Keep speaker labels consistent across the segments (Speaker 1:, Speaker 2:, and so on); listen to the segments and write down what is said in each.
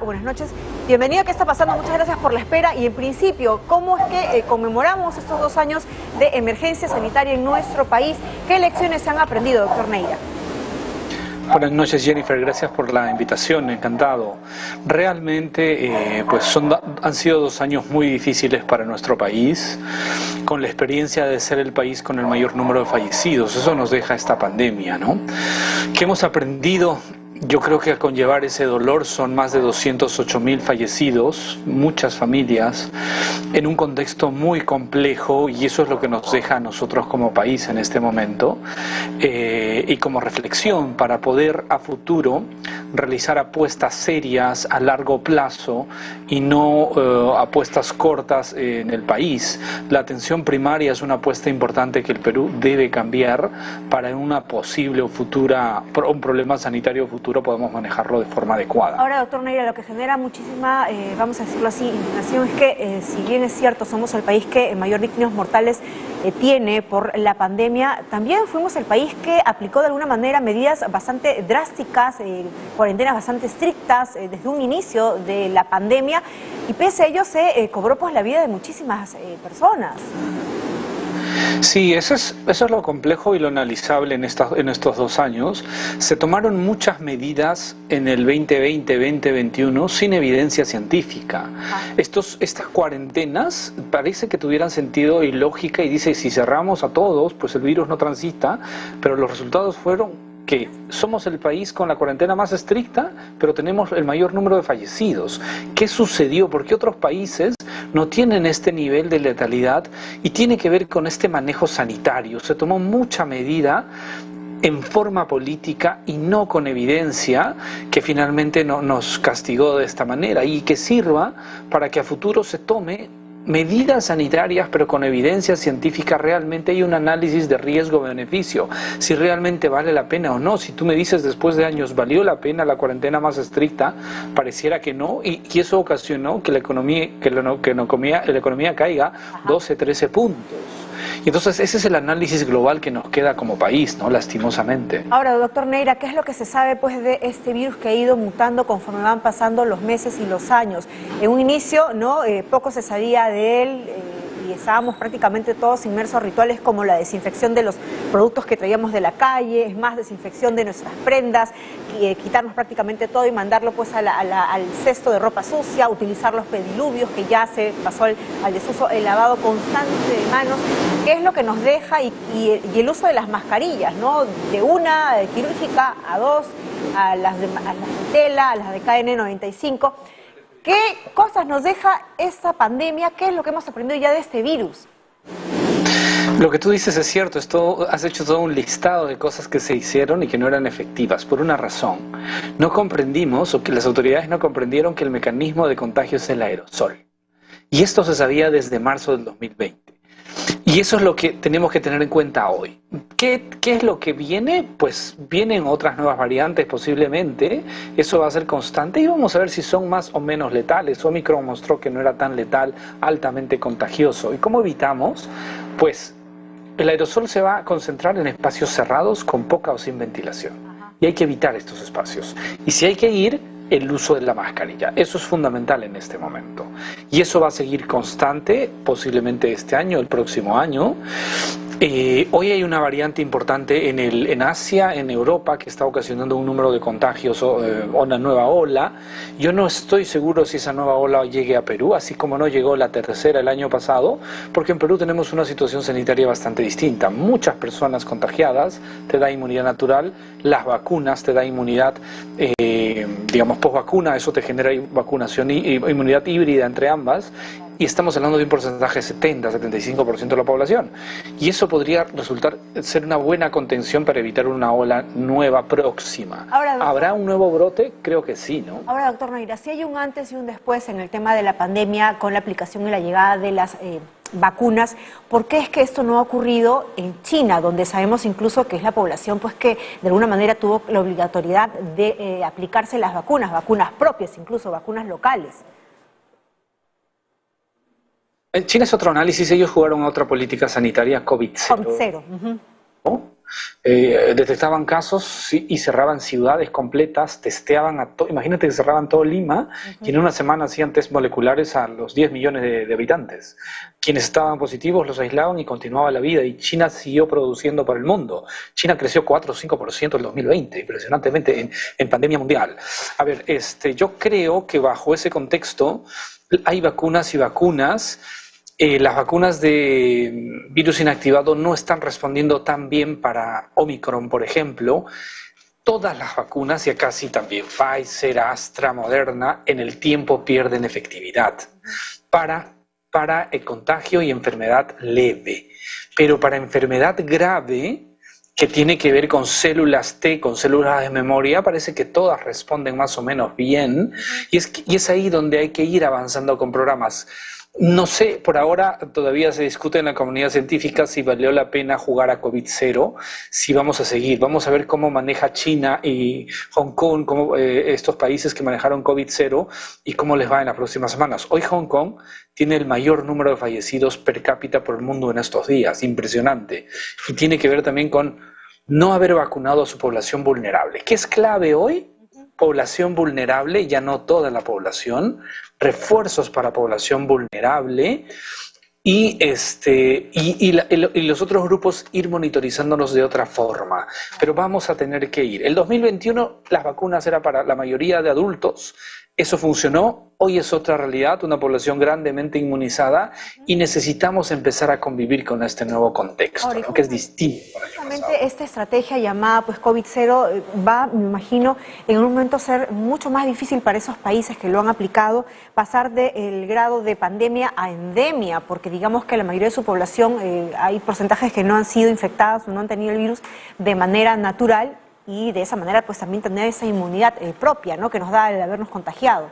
Speaker 1: Buenas noches. Bienvenido. ¿Qué está pasando? Muchas gracias por la espera. Y en principio, ¿cómo es que conmemoramos estos 2 años de emergencia sanitaria en nuestro país? ¿Qué lecciones se han aprendido, doctor Neira?
Speaker 2: Buenas noches, Jennifer, gracias por la invitación, encantado. Realmente han sido 2 años muy difíciles para nuestro país, con la experiencia de ser el país con el mayor número de fallecidos. Eso nos deja esta pandemia, ¿no? ¿Qué hemos aprendido? Yo creo que al conllevar ese dolor son más de 208.000 fallecidos, muchas familias, en un contexto muy complejo, y eso es lo que nos deja a nosotros como país en este momento, y como reflexión para poder a futuro realizar apuestas serias a largo plazo y no apuestas cortas en el país. La atención primaria es una apuesta importante que el Perú debe cambiar para en una posible o futura, un problema sanitario futuro podemos manejarlo de forma adecuada.
Speaker 1: Ahora, doctor Neira, lo que genera muchísima, vamos a decirlo así, indignación es que si bien es cierto, somos el país que mayor víctimas mortales tiene por la pandemia, también fuimos el país que aplicó de alguna manera medidas bastante drásticas, cuarentenas bastante estrictas desde un inicio de la pandemia, y pese a ello se cobró pues la vida de muchísimas personas.
Speaker 2: Sí, eso es lo complejo y lo analizable en estos 2 años. Se tomaron muchas medidas en el 2020-2021 sin evidencia científica. Estas cuarentenas parece que tuvieran sentido y lógica, y dice, si cerramos a todos, pues el virus no transita, pero los resultados fueron que somos el país con la cuarentena más estricta, pero tenemos el mayor número de fallecidos. ¿Qué sucedió? ¿Por qué otros países no tienen este nivel de letalidad? Y tiene que ver con este manejo sanitario. Se tomó mucha medida en forma política y no con evidencia, que finalmente nos castigó de esta manera, y que sirva para que a futuro se tome medidas sanitarias, pero con evidencia científica. Realmente hay un análisis de riesgo-beneficio, si realmente vale la pena o no. Si tú me dices después de años, ¿valió la pena la cuarentena más estricta? Pareciera que no, y eso ocasionó que la economía caiga 12, 13 puntos. Y entonces ese es el análisis global que nos queda como país, ¿no? Lastimosamente.
Speaker 1: Ahora, doctor Neira, ¿qué es lo que se sabe pues de este virus que ha ido mutando conforme van pasando los meses y los años? En un inicio, poco se sabía de él, y estábamos prácticamente todos inmersos a rituales como la desinfección de los productos que traíamos de la calle, es más, desinfección de nuestras prendas, quitarnos prácticamente todo y mandarlo pues al cesto de ropa sucia, utilizar los pediluvios, que ya se pasó al desuso, el lavado constante de manos. ¿Qué es lo que nos deja? Y el uso de las mascarillas, ¿no? De una quirúrgica a 2, a las de tela, a las de KN95. ¿Qué cosas nos deja esta pandemia? ¿Qué es lo que hemos aprendido ya de este virus?
Speaker 2: Lo que tú dices es cierto. Has hecho todo un listado de cosas que se hicieron y que no eran efectivas, por una razón. No comprendimos, o que las autoridades no comprendieron, que el mecanismo de contagio es el aerosol. Y esto se sabía desde marzo del 2020. Y eso es lo que tenemos que tener en cuenta hoy. ¿Qué es lo que viene? Pues vienen otras nuevas variantes posiblemente, eso va a ser constante, y vamos a ver si son más o menos letales. Omicron mostró que no era tan letal, altamente contagioso. ¿Y cómo evitamos? Pues el aerosol se va a concentrar en espacios cerrados con poca o sin ventilación. Y hay que evitar estos espacios. Y si hay que ir, el uso de la mascarilla. Eso es fundamental en este momento. Y eso va a seguir constante, posiblemente este año, el próximo año. Hoy hay una variante importante en Asia, en Europa, que está ocasionando un número de contagios o una nueva ola. Yo no estoy seguro si esa nueva ola llegue a Perú, así como no llegó la tercera el año pasado, porque en Perú tenemos una situación sanitaria bastante distinta. Muchas personas contagiadas, te da inmunidad natural, las vacunas te da inmunidad, digamos, post-vacuna, eso te genera vacunación y inmunidad híbrida entre ambas. Y estamos hablando de un porcentaje de 70-75% de la población. Y eso podría resultar ser una buena contención para evitar una ola nueva próxima.
Speaker 1: Ahora, doctor,
Speaker 2: ¿habrá un nuevo brote? Creo que sí, ¿no?
Speaker 1: Ahora, doctor Neira, si hay un antes y un después en el tema de la pandemia con la aplicación y la llegada de las vacunas, ¿por qué es que esto no ha ocurrido en China, donde sabemos incluso que es la población pues que de alguna manera tuvo la obligatoriedad de aplicarse las vacunas propias, incluso vacunas locales?
Speaker 2: En China es otro análisis. Ellos jugaron a otra política sanitaria, COVID-0.
Speaker 1: COVID-0.
Speaker 2: ¿No? Detectaban casos sí, y cerraban ciudades completas, testeaban a todo. Imagínate que cerraban todo Lima y en una semana hacían test moleculares a los 10 millones de habitantes. Quienes estaban positivos los aislaban y continuaba la vida. Y China siguió produciendo para el mundo. China creció 4 o 5% en 2020, impresionantemente, en pandemia mundial. A ver, yo creo que bajo ese contexto hay vacunas y vacunas. Las vacunas de virus inactivado no están respondiendo tan bien para Omicron, por ejemplo. Todas las vacunas, y acá sí también Pfizer, Astra, Moderna, en el tiempo pierden efectividad para el contagio y enfermedad leve. Pero para enfermedad grave, que tiene que ver con células T, con células de memoria, parece que todas responden más o menos bien. Y es ahí donde hay que ir avanzando con programas. No sé, por ahora todavía se discute en la comunidad científica si valió la pena jugar a COVID-0, si vamos a seguir. Vamos a ver cómo maneja China y Hong Kong, estos países que manejaron COVID-0 y cómo les va en las próximas semanas. Hoy Hong Kong tiene el mayor número de fallecidos per cápita por el mundo en estos días, impresionante. Y tiene que ver también con no haber vacunado a su población vulnerable. ¿Qué es clave hoy? Población vulnerable, ya no toda la población, refuerzos para población vulnerable y los otros grupos ir monitorizándonos de otra forma. Pero vamos a tener que ir. El 2021 las vacunas eran para la mayoría de adultos. Eso funcionó, hoy es otra realidad, una población grandemente inmunizada y necesitamos empezar a convivir con este nuevo contexto,
Speaker 1: Ahora,
Speaker 2: ¿no? Que es distinto.
Speaker 1: Justamente esta estrategia llamada pues COVID-0 va, me imagino, en un momento a ser mucho más difícil para esos países que lo han aplicado, pasar del grado de pandemia a endemia, porque digamos que la mayoría de su población, hay porcentajes que no han sido infectados o no han tenido el virus de manera natural, y de esa manera pues también tener esa inmunidad propia, ¿no?, que nos da el habernos contagiado.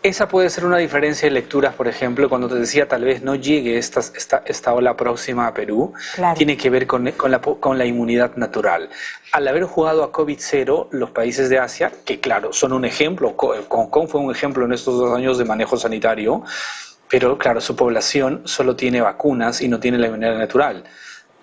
Speaker 2: Esa puede ser una diferencia de lecturas, por ejemplo, cuando te decía tal vez no llegue esta ola próxima a Perú, claro. Tiene que ver con la inmunidad natural. Al haber jugado a COVID-0, los países de Asia, que claro, son un ejemplo, Hong Kong fue un ejemplo en estos 2 años de manejo sanitario, pero claro, su población solo tiene vacunas y no tiene la inmunidad natural.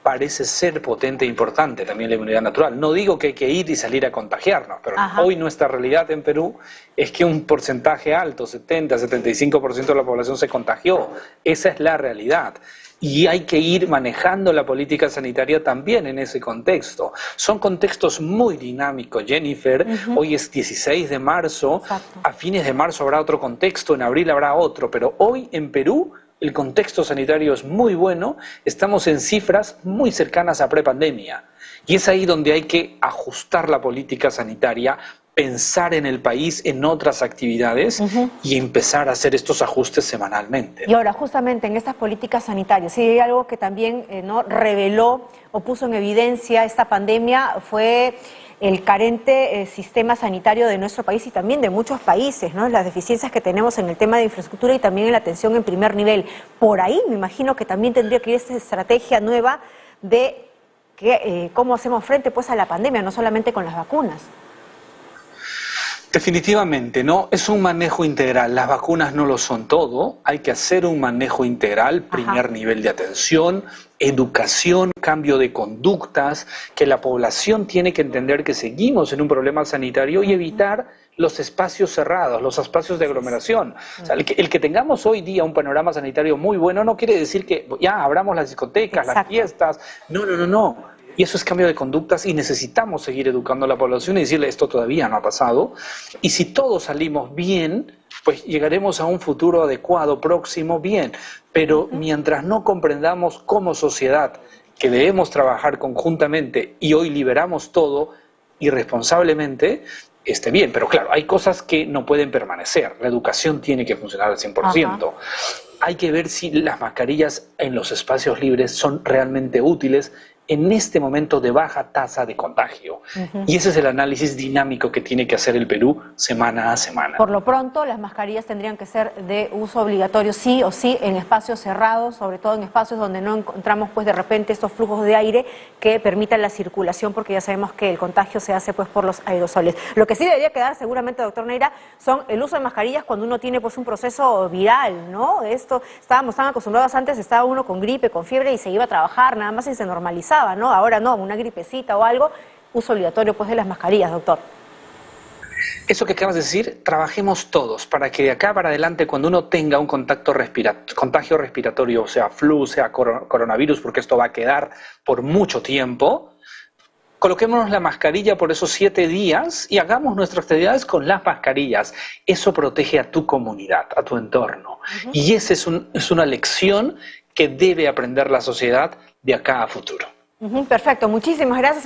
Speaker 2: Parece ser potente e importante también la inmunidad natural. No digo que hay que ir y salir a contagiarnos, pero hoy nuestra realidad en Perú es que un porcentaje alto, 70-75% de la población se contagió. Esa es la realidad. Y hay que ir manejando la política sanitaria también en ese contexto. Son contextos muy dinámicos, Jennifer. Hoy es 16 de marzo, a fines de marzo habrá otro contexto, en abril habrá otro, pero hoy en Perú el contexto sanitario es muy bueno, estamos en cifras muy cercanas a prepandemia. Y es ahí donde hay que ajustar la política sanitaria, pensar en el país, en otras actividades y empezar a hacer estos ajustes semanalmente.
Speaker 1: Y ahora, justamente en estas políticas sanitarias, sí hay algo que también ¿no?, reveló o puso en evidencia esta pandemia, fue el carente sistema sanitario de nuestro país y también de muchos países, ¿no?, las deficiencias que tenemos en el tema de infraestructura y también en la atención en primer nivel. Por ahí me imagino que también tendría que ir esta estrategia nueva de cómo hacemos frente pues a la pandemia, no solamente con las vacunas.
Speaker 2: Definitivamente, ¿no? Es un manejo integral. Las vacunas no lo son todo. Hay que hacer un manejo integral, primer nivel de atención, educación, cambio de conductas, que la población tiene que entender que seguimos en un problema sanitario y evitar los espacios cerrados, los espacios de aglomeración. O sea, el que tengamos hoy día un panorama sanitario muy bueno no quiere decir que ya abramos las discotecas, las fiestas. No. Y eso es cambio de conductas y necesitamos seguir educando a la población y decirle esto todavía no ha pasado. Y si todos salimos bien, pues llegaremos a un futuro adecuado, próximo, bien. Pero mientras no comprendamos como sociedad que debemos trabajar conjuntamente y hoy liberamos todo irresponsablemente, esté bien. Pero claro, hay cosas que no pueden permanecer. La educación tiene que funcionar al 100%. Hay que ver si las mascarillas en los espacios libres son realmente útiles en este momento de baja tasa de contagio. Y ese es el análisis dinámico que tiene que hacer el Perú semana a semana.
Speaker 1: Por lo pronto, las mascarillas tendrían que ser de uso obligatorio, sí o sí, en espacios cerrados, sobre todo en espacios donde no encontramos pues de repente estos flujos de aire que permitan la circulación, porque ya sabemos que el contagio se hace pues por los aerosoles. Lo que sí debería quedar seguramente, doctor Neira, son el uso de mascarillas cuando uno tiene pues un proceso viral, ¿no? Estábamos tan acostumbrados antes, estaba uno con gripe, con fiebre y se iba a trabajar, nada más y se normalizaba. pasaba, ¿no? Ahora no, una gripecita o algo, uso obligatorio pues de las mascarillas, doctor.
Speaker 2: Eso que acabas de decir, trabajemos todos para que de acá para adelante, cuando uno tenga un contagio respiratorio, sea flu, sea coronavirus, porque esto va a quedar por mucho tiempo, coloquémonos la mascarilla por esos 7 días y hagamos nuestras actividades con las mascarillas. Eso protege a tu comunidad, a tu entorno. Y esa es una lección que debe aprender la sociedad de acá a futuro.
Speaker 1: Perfecto, muchísimas gracias.